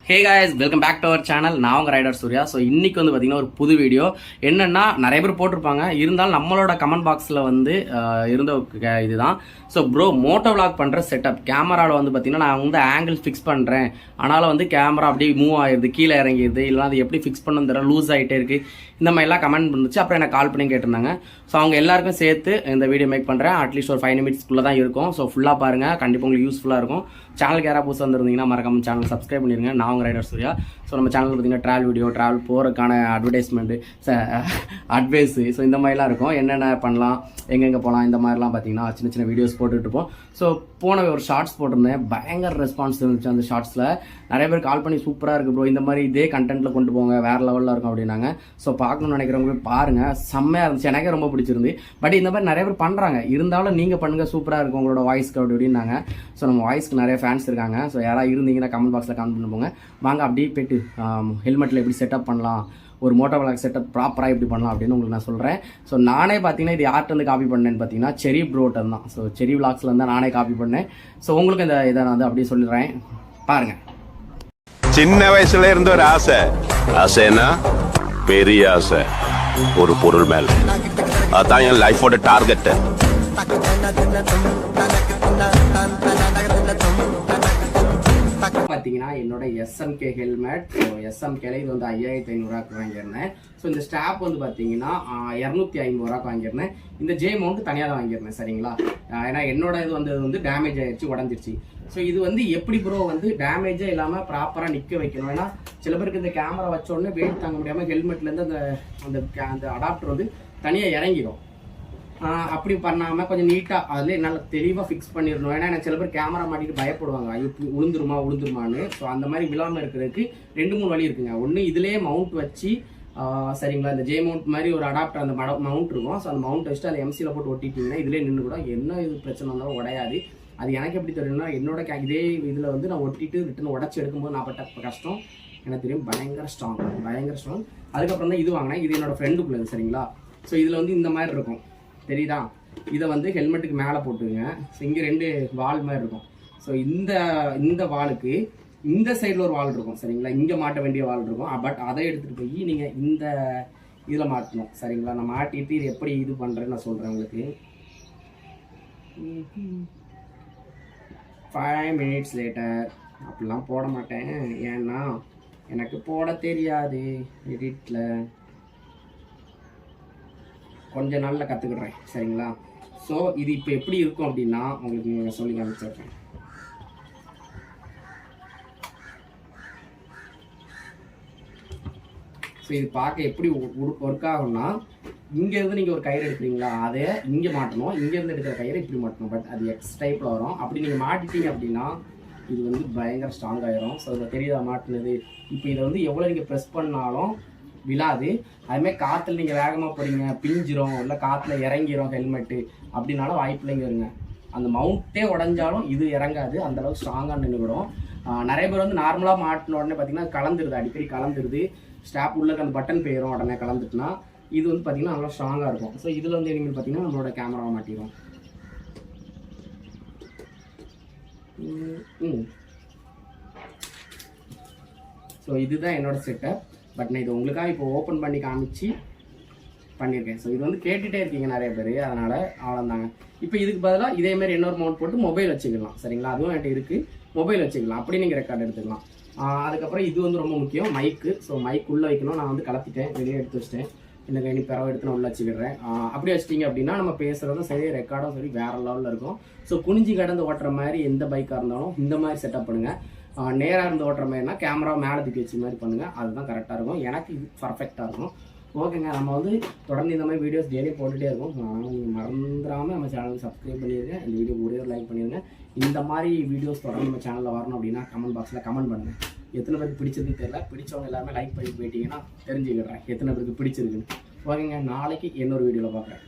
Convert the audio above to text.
Hey guys, welcome back to our channel. நான் உங்கள் rider Surya. So இன்றைக்கி வந்து பார்த்திங்கன்னா ஒரு புது வீடியோ. என்னென்னா, நிறைய பேர் போட்டிருப்பாங்க, இருந்தாலும் நம்மளோட கமெண்ட் பாக்ஸில் வந்து இருந்த இதுதான். ஸோ ப்ரோ, மோட்டோ விளாக் பண்ணுற செட்டப் கேமராவில் வந்து பார்த்திங்கன்னா நான் வந்து ஆங்கிள் ஃபிக்ஸ் பண்ணுறேன், ஆனாலும் வந்து கேமரா அப்படியே மூவ் ஆகிடுது, கீழே இறங்கிடுது, இல்லைனா அது எப்படி ஃபிக்ஸ் பண்ணணும் தெரியல, லூஸ் ஆகிட்டே இருக்குது, இந்த மாதிரிலாம் கமெண்ட் இருந்துச்சு. அப்புறம் எனக்கு கால் பண்ணி கேட்டிருந்தாங்க. ஸோ அவங்க எல்லாருக்கும் சேர்த்து இந்த வீடியோ மேக் பண்ணுறேன். அட்லீஸ்ட் ஒரு 5 நிமிட்ஸ்க்குள்ளே தான் இருக்கும். ஸோ ஃபுல்லாக பாருங்கள், கண்டிப்பாக உங்களுக்கு யூஸ்ஃபுல்லாக இருக்கும். சேனலுக்கு யாராவது புதுசாக வந்துருந்தீங்கன்னா மறக்காம சேனல் சப்ஸ்கிரைப் பண்ணிடுங்க. நான் உங்கள் ரைடர் சூர்யா. ஸோ நம்ம சேனல் பார்த்தீங்கன்னா ட்ராவல் வீடியோ, ட்ராவல் போகிறதுக்கான அட்வர்டைஸ்மெண்ட்டு, அட்வைஸு, ஸோ இந்த மாதிரிலாம் இருக்கும். என்னென்ன பண்ணலாம், எங்கெங்கே போகலாம், இந்த மாதிரிலாம் பார்த்தீங்கன்னா சின்ன சின்ன வீடியோஸ் போட்டுட்ருப்போம். ஸோ போன ஒரு ஷார்ட்ஸ் போட்டிருந்தேன், பயங்கர ரெஸ்பான்ஸ் இருந்துச்சு. அந்த ஷார்ட்ஸில் நிறைய பேர் கால் பண்ணி சூப்பராக இருக்குது ப்ரோ, இந்த மாதிரி இதே கண்டென்ட்டில் கொண்டு போங்க, வேறு லெவலில் இருக்கும் அப்படின்னாங்க. ஸோ பார்க்கணும்னு நினைக்கிறவங்க பாருங்கள், செம்மையாக இருந்துச்சு, எனக்கே ரொம்ப பிடிச்சிருந்து. பட் இந்த மாதிரி நிறைய பேர் பண்ணுறாங்க, இருந்தாலும் நீங்கள் பண்ணுங்கள், சூப்பராக இருக்கும் உங்களோட வாய்ஸ்க்கு அப்படின்னாங்க. ஸோ நம்ம வாய்ஸ்க்கு நிறைய ஃபேன்ஸ் இருக்காங்க. ஸோ யாராவது இருந்தீங்கன்னா கமெண்ட் பாக்ஸில் கமெண்ட் பண்ணி போங்க. வாங்க அப்படியே போய்ட்டு ஹெல்மெட்டில் எப்படி செட்டப் பண்ணலாம், ஒரு மோட்டோவிளாக் செட்டப் ப்ராப்பராக எப்படி பண்ணலாம் அப்படின்னு உங்களுக்கு நான் சொல்கிறேன். ஸோ நானே பார்த்தீங்கன்னா இது யார்கிட்ட வந்து காப்பி பண்ணேன்னு பார்த்தீங்கன்னா செரி ப்ரோட்டன் தான். ஸோ செரி விளாக்ஸில் இருந்தால் நானே காப்பி பண்ணேன். ஸோ உங்களுக்கு இந்த இதை நான் வந்து அப்படியே சொல்லிடுறேன், பாருங்கள். சின்ன வயசுல இருந்த ஒரு ஆசைன்னா பெரிய ஆசை, ஒரு பொருள் மேல. அதான் என் லைஃபோட டார்கெட். பார்த்தீங்கன்னா என்னோட எஸ்எம்கே ஹெல்மெட். ஸோ எஸ்எம்கேல இது வந்து 5500 வாங்கியிருந்தேன். ஸோ இந்த ஸ்டாப் வந்து பார்த்தீங்கன்னா 250 வாங்கியிருந்தேன். இந்த ஜே மவுண்ட் தனியாக தான் வாங்கியிருந்தேன், சரிங்களா? ஏன்னா என்னோட இது வந்து டேமேஜ் ஆயிடுச்சு, உடஞ்சிருச்சு. ஸோ இது வந்து எப்படி ப்ரோ வந்து டேமேஜே இல்லாமல் ப்ராப்பராக நிற்க வைக்கணும். ஏன்னா சில பேருக்கு இந்த கேமரா வச்ச உடனே வெயிட் தாங்க முடியாமல் ஹெல்மெட்லேருந்து அந்த அடாப்டர் வந்து தனியாக இறங்கிடும். அப்படி பண்ணாமல் கொஞ்சம் நீட்டாக அதில் என்னால் தெளிவாக ஃபிக்ஸ் பண்ணிடணும். ஏன்னா எனக்கு சில பேர் கேமரா மாட்டிட்டு பயப்படுவாங்க, இப்படி உளுந்துருமான்னு. ஸோ அந்த மாதிரி விழாமல் இருக்கிறதுக்கு 2-3 வழி இருக்குங்க. ஒன்று இதுலேயே மவுண்ட் வச்சு, சரிங்களா, இந்த ஜே மவுண்ட் மாதிரி ஒரு அடாப்டர் அந்த மவுண்ட் இருக்கும். ஸோ அந்த மவுண்ட் வச்சுட்டு அதை எம்சியில் போட்டு ஒட்டிட்டிங்கன்னா இதிலே நின்று கூட என்ன இது பிரச்சனை வந்தாலும் உடையாது. அது எனக்கு எப்படி தெரியும்னா, என்னோட இதே இதில் வந்து நான் ஒட்டிட்டு ரிட்டன் உடச்சி எடுக்கும்போது நான் பட்ட கஷ்டம் எனக்கு தெரியும். பயங்கர ஸ்ட்ராங். அதுக்கப்புறம் தான் இது வாங்கினேன். இது என்னோட ஃப்ரெண்டுக்குள்ளது, சரிங்களா? ஸோ இதில் வந்து இந்த மாதிரி இருக்கும், தெரியுதா? இதை வந்து ஹெல்மெட்டுக்கு மேலே போட்டுங்க. ஸோ இங்கே 2 வால் மாதிரி இருக்கும். ஸோ இந்த வாலுக்கு இந்த சைடில் ஒரு வால் இருக்கும், சரிங்களா? இங்கே மாட்ட வேண்டிய வால் இருக்கும். பட் அதை எடுத்துகிட்டு போய் நீங்கள் இந்த இதில் மாட்டணும், சரிங்களா? நான் மாட்டிட்டு இது எப்படி இது பண்ணுறேன்னு நான் சொல்கிறேன் உங்களுக்கு. 5 minutes லேட்டர் அப்படிலாம் போட மாட்டேன், ஏன்னா எனக்கு போட தெரியாது. எடிட்டில் கொஞ்ச நாளில் கற்றுக்கிடுறேன், சரிங்களா? ஸோ இது இப்போ எப்படி இருக்கும் அப்படின்னா உங்களுக்கு நீங்கள் சொல்லி காமிச்சிடுறேன். ஸோ இது பார்க்க எப்படி ஒர்க் ஆகும்னா, இங்கேருந்து நீங்கள் ஒரு கயிறு எடுக்கிறீங்களா, அதை இங்கே மாட்டணும், இங்கேருந்து எடுக்கிற கயிறு இப்படி மாட்டணும். பட் அது எக்ஸ் டைப்பில் வரும். அப்படி நீங்கள் மாட்டிட்டீங்க அப்படின்னா இது வந்து பயங்கர ஸ்ட்ராங் ஆகிரும். ஸோ இதை தெரியுதா மாட்டினது? இப்போ இதை வந்து எவ்வளோ நீங்கள் ப்ரெஸ் பண்ணாலும் விழாது. அதுமாதிரி காற்றுல நீங்கள் வேகமாக போகிறீங்க, பிஞ்சிரும், இல்லை காற்றுல இறங்கிரும் ஹெல்மெட்டு அப்படின்னாலும் வாய்ப்பில்லைங்க இருங்க. அந்த மவுண்ட்டே உடஞ்சாலும் இது இறங்காது, அந்தளவுக்கு ஸ்ட்ராங்காக நின்றுவிடும். நிறைய பேர் வந்து நார்மலாக மாட்டின உடனே பார்த்தீங்கன்னா கலந்துருது, அடிக்கடி கலந்துருது. ஸ்டாப் உள்ள அந்த பட்டன் போயிடும், உடனே கலந்துட்டுனா. இது வந்து பார்த்தீங்கன்னா நல்லா ஸ்ட்ராங்காக இருக்கும். ஸோ இதில் வந்து இனிமேல் பார்த்தீங்கன்னா நம்மளோட கேமராவை மாட்டிடும். ஸோ இதுதான் என்னோட செட்டப். பட் நான் இது உங்களுக்காக இப்போ ஓப்பன் பண்ணி காமிச்சு பண்ணியிருக்கேன். ஸோ இது வந்து கேட்டுகிட்டே இருக்கீங்க நிறைய பேர், அதனால் அவ்வளோந்தாங்க. இப்போ இதுக்கு பதிலாக இதேமாரி இன்னொரு மவுண்ட் போட்டு மொபைல் வச்சுக்கலாம், சரிங்களா? அதுவும் என்கிட்ட இருக்குது, மொபைல் வச்சுக்கலாம், அப்படி நீங்கள் ரெக்கார்ட் எடுத்துக்கலாம். அதுக்கப்புறம் இது வந்து ரொம்ப முக்கியம், மைக்கு. ஸோ மைக் உள்ளே வைக்கணும். நான் வந்து கலத்திட்டேன், வெளியே எடுத்து வச்சிட்டேன். எனக்கு இனி பிறவை எடுத்து நான் உள்ளே வச்சுக்கிறேன். அப்படி வச்சிட்டிங்க அப்படின்னா நம்ம பேசுகிறதும் சரி, ரெக்கார்டும் சரி, வேறு லெவலில் இருக்கும். ஸோ குனிஞ்சி கடந்து ஓட்டுற மாதிரி எந்த பைக்காக இருந்தாலும் இந்த மாதிரி செட்டப் பண்ணுங்கள். நேராக இருந்து ஓட்டுற மாதிரினா கேமரா மேலே தூக்கி வச்ச மாதிரி பண்ணுங்கள், அதுதான் கரெக்டாக இருக்கும். எனக்கு இது பர்ஃபெக்டாக இருக்கும். ஓகேங்க, நம்ம வந்து தொடர்ந்து இந்த மாதிரி வீடியோஸ் டெய்லி போட்டுகிட்டே இருக்கும். நீங்கள் மறந்துடாமல் நம்ம சேனலுக்கு சப்ஸ்கிரைப் பண்ணிடுங்க, இந்த வீடியோ ஒரே ஒரு லைக் பண்ணிடுங்க. இந்த மாதிரி வீடியோஸ் தொடர்ந்து நம்ம சேனலில் வரணும் அப்படின்னா கமெண்ட் பாக்ஸில் கமெண்ட் பண்ணுங்கள். எத்தனை பேருக்கு பிடிச்சிருக்குன்னு தெரியல, பிடிச்சவங்க எல்லாமே லைக் பண்ணி போயிட்டீங்கன்னா தெரிஞ்சுக்கிறேன் எத்தனை பேருக்கு பிடிச்சிருக்குன்னு. ஓகேங்க, நாளைக்கு இன்னொரு வீடியோவில் பார்க்குறேன்.